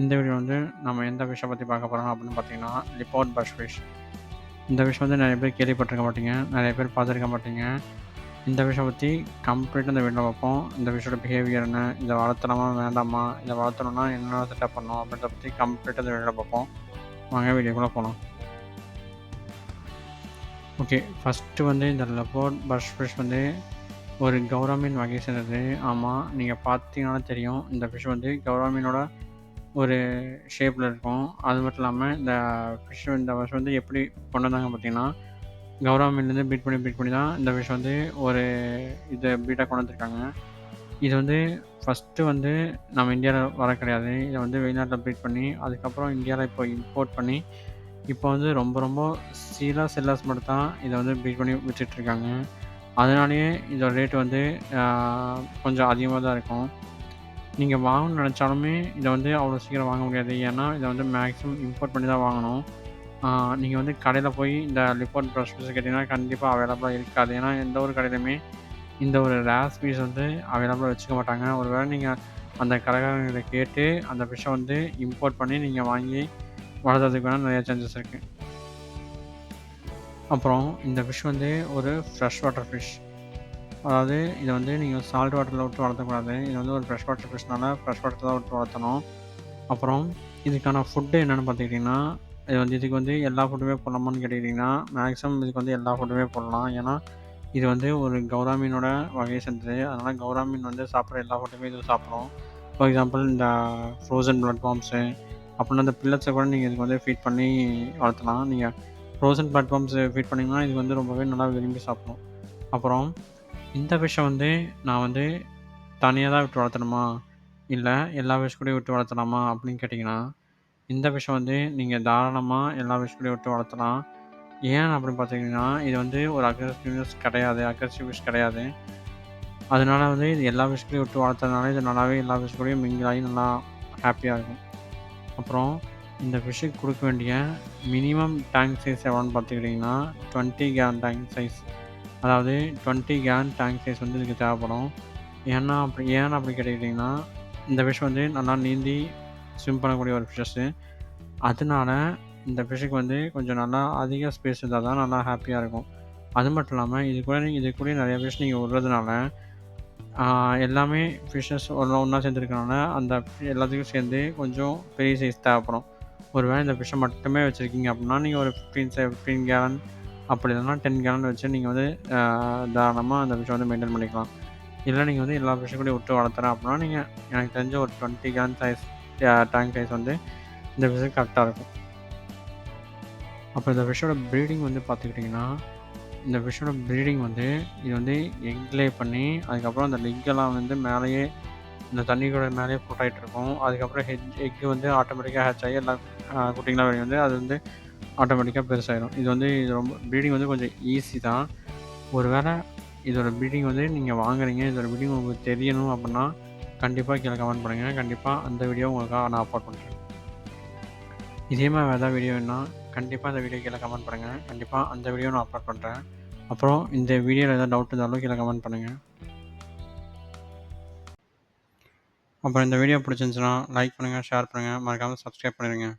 இந்த வீடியோ வந்து நம்ம எந்த ஃபிஷ்ஷை பற்றி பார்க்க போகிறோம் அப்படின்னு பார்த்தீங்கன்னா, லிப்போர்ட் பஷ் ஃபிஷ். இந்த ஃபிஷ் வந்து நிறைய பேர் கேள்விப்பட்டிருக்க மாட்டீங்க, நிறைய பேர் பார்த்துருக்க மாட்டீங்க. இந்த ஃபிஷ்ஷை பற்றி கம்ப்ளீட்டாக இந்த வீடியோவில் பார்ப்போம். இந்த ஃபிஷ்ஷோட பிஹேவியர் என்ன, இதை வளர்த்தலாமா வேண்டாமா, இதை வளர்த்தணும்னா என்னென்ன செட்டப் பண்ணணும் அப்படின்றத பற்றி கம்ப்ளீட்டாக இந்த வீடியோவில் பார்ப்போம். வாங்க வீடியோக்குள்ளே போகலாம். ஓகே, ஃபஸ்ட்டு வந்து இந்த லிப்போர்ட் பஷ் ஃபிஷ் வந்து ஒரு கௌரா மீன் வகை சேர்ந்தது. ஆமாம், நீங்கள் பார்த்தீங்கன்னா தெரியும், இந்த ஃபிஷ் வந்து கௌரா மீனோட ஒரு ஷேப்பில் இருக்கும். அது மட்டும் இல்லாமல் இந்த ஃபிஷ் வந்து எப்படி கொண்டு வந்தாங்க பார்த்தீங்கன்னா, கௌரா மீன்லேருந்து பீட் பண்ணி தான் இந்த ஃபிஷ் வந்து ஒரு இதை பீட்டாக கொண்டு வந்திருக்காங்க. இது வந்து ஃபஸ்ட்டு வந்து நம்ம இந்தியாவில் வர கிடையாது. இதை வந்து வெளிநாட்டில் பீட் பண்ணி அதுக்கப்புறம் இந்தியாவில் இப்போ இம்போர்ட் பண்ணி இப்போ வந்து ரொம்ப ரொம்ப செல்லர்ஸ் மட்டும் தான் இதை வந்து பீட் பண்ணி விற்றுட்ருக்காங்க. அதனாலேயே இதோட ரேட் வந்து கொஞ்சம் அதிகமாக தான் இருக்கும். நீங்கள் வாங்கணும்னு நினச்சாலுமே இதை வந்து அவ்வளோ சீக்கிரம் வாங்க முடியாது. ஏன்னா இதை வந்து மேக்ஸிமம் இம்போர்ட் பண்ணி தான் வாங்கணும். நீங்கள் வந்து கடையில் போய் இந்த லிப்போர்ட் ப்ரஷ் பீஸ் கேட்டிங்கன்னா கண்டிப்பாக அவைலபிளாக இருக்காது. ஏன்னா எந்த ஒரு கடையிலுமே இந்த ஒரு ரேர் பீஸ் வந்து அவைலபிளாக வச்சுக்க மாட்டாங்க. ஒரு வேளை நீங்கள் அந்த கடைக்காரங்களை கேட்டு அந்த ஃபிஷ்ஷை வந்து இம்போர்ட் பண்ணி நீங்கள் வாங்கி வளர்த்துறதுக்கு வேணால் நிறைய சான்சஸ் இருக்குது. அப்புறம் இந்த ஃபிஷ் வந்து ஒரு ஃப்ரெஷ் வாட்டர் ஃபிஷ். அதாவது இதை வந்து நீங்கள் சால்ட் வாட்டரில் விட்டு வளர்த்தக்கூடாது. இது வந்து ஒரு ஃப்ரெஷ் வாட்டர் ஃபிஷ்னால ஃப்ரெஷ் வாட்டர் தான் விட்டு வளர்த்தணும். அப்புறம் இதுக்கான ஃபுட்டு என்னென்னு பார்த்துக்கிட்டிங்கன்னா, இதுக்கு வந்து எல்லா ஃபுட்டுமே போடலாமான்னு கேட்டுக்கிட்டிங்கன்னா, மேக்ஸிமம் இதுக்கு வந்து எல்லா ஃபுட்டுமே போடலாம். ஏன்னா இது வந்து ஒரு கௌரா மீனோட வகையை சேர்ந்தது. அதனால் கௌரா மீன் வந்து சாப்பிட்ற எல்லா ஃபுட்டுமே இது சாப்பிடும். ஃபார் எக்ஸாம்பிள் இந்த ஃப்ரோசன் பிளாட்ஃபார்ம்ஸு அப்புடின்னா அந்த பில்லட்ஸை கூட நீங்கள் இதுக்கு வந்து ஃபீட் பண்ணி வளர்த்தலாம். நீங்கள் ஃப்ரோசன் பிளாட்ஃபார்ம்ஸு ஃபீட் பண்ணிங்கன்னா இது வந்து ரொம்பவே நல்லா விரும்பி சாப்பிடும். அப்புறம் இந்த ஃபிஷ்ஷை வந்து நான் வந்து தனியாக தான் விட்டு வளர்த்தணுமா, இல்லை எல்லா ஃபிஷ் கூடயும் விட்டு வளர்த்தலாமா அப்படின்னு கேட்டிங்கன்னா, இந்த ஃபிஷ்ஷை வந்து நீங்கள் தாராளமாக எல்லா ஃபிஷ் கூடயும் விட்டு வளர்த்தலாம். ஏன் அப்படின்னு பார்த்தீங்கன்னா, இது வந்து ஒரு அக்ரெசிவ் ஃபிஷ் கிடையாது. அதனால வந்து இது எல்லா ஃபிஷ் கூடயும் விட்டு வளர்த்ததுனால இது நல்லாவே எல்லா ஃபிஷ் கூடயும் மிங்கிள் ஆகி நல்லா ஹாப்பியாக இருக்கும். அப்புறம் இந்த ஃபிஷ்ஷுக்கு கொடுக்க வேண்டிய மினிமம் டேங்க் சைஸ் எவ்வளோன்னு பார்த்துக்கிட்டிங்கன்னா 20 கேலன் டேங்க் சைஸ். அதாவது 20 கேலன் டேங்க் சைஸ் வந்து இதுக்கு தேவைப்படும். ஏன் அப்படி கேட்டுக்கிட்டிங்கன்னா, இந்த ஃபிஷ் வந்து நல்லா நீந்தி ஸ்விம் பண்ணக்கூடிய ஒரு ஃபிஷ்ஷஸ்ஸு. அதனால இந்த ஃபிஷ்ஷுக்கு வந்து கொஞ்சம் நல்லா அதிக ஸ்பேஸ் இருந்தால் தான் நல்லா ஹாப்பியாக இருக்கும். அது மட்டும் இல்லாமல் இது கூட நிறைய ஃபிஷ் நீங்கள் விட்றதுனால எல்லாமே ஃபிஷ்ஷஸ் ஒன்றா சேர்ந்துருக்கனால அந்த எல்லாத்துக்கும் சேர்ந்து கொஞ்சம் பெரிய சைஸ் தேவைப்படும். ஒரு வேளை இந்த ஃபிஷ்ஷை மட்டுமே வச்சுருக்கீங்க அப்படின்னா, நீங்கள் ஒரு 15 கேலன் அப்படி இல்லைனா 10 கேலன் வச்சு நீங்கள் வந்து தாராளமாக அந்த ஃபிஷ்ஷை வந்து மெயின்டைன் பண்ணிக்கலாம். இல்லை நீங்கள் வந்து எல்லா ஃபிஷ்ஷும் கூட விட்டு வளர்த்துறேன் அப்படின்னா, நீங்கள் எனக்கு தெரிஞ்ச ஒரு 20 கேலன் சைஸ் டேங்க் சைஸ் வந்து இந்த ஃபிஷ்ஷுக்கு கரெக்டாக இருக்கும். அப்புறம் இந்த ஃபிஷ்ஷோட ப்ரீடிங் வந்து பார்த்துக்கிட்டிங்கன்னா, இந்த ஃபிஷ்ஷோட ப்ரீடிங் வந்து இது வந்து எக் லே பண்ணி அதுக்கப்புறம் அந்த லெக்கெல்லாம் வந்து மேலேயே இந்த தண்ணியோட மேலேயே ஃப்ளோட் ஆகிட்ருக்கும். அதுக்கப்புறம் எக்கு வந்து ஆட்டோமேட்டிக்காக ஹேட்ச் ஆகி எல்லா குட்டிங்களாம் வெளியே வந்து அது வந்து ஆட்டோமேட்டிக்காக பெருசாயிடும். இது ரொம்ப ப்ரீடிங் வந்து கொஞ்சம் ஈஸி தான். ஒரு வேளை இதோட ப்ரீடிங் வந்து நீங்கள் வாங்குறீங்க, இதோட ப்ரீடிங் உங்களுக்கு தெரியணும் அப்படின்னா கண்டிப்பாக கீழே கமெண்ட் பண்ணுங்கள். கண்டிப்பாக அந்த வீடியோ உங்களுக்காக நான் அப்லோட் பண்ணுறேன். இதே மாதிரி வேறு ஏதாவது வீடியோ வேணுன்னா கண்டிப்பாக அந்த வீடியோ கீழே கமெண்ட் பண்ணுங்கள். கண்டிப்பாக அந்த வீடியோ நான் அப்லோட் பண்ணுறேன். அப்புறம் இந்த வீடியோவில் ஏதாவது டவுட் இருந்தாலும் கீழே கமெண்ட் பண்ணுங்கள். அப்புறம் இந்த வீடியோ பிடிச்சிருந்துச்சுன்னா லைக் பண்ணுங்கள், ஷேர் பண்ணுங்கள், மறக்காமல் சப்ஸ்கிரைப் பண்ணிடுங்க.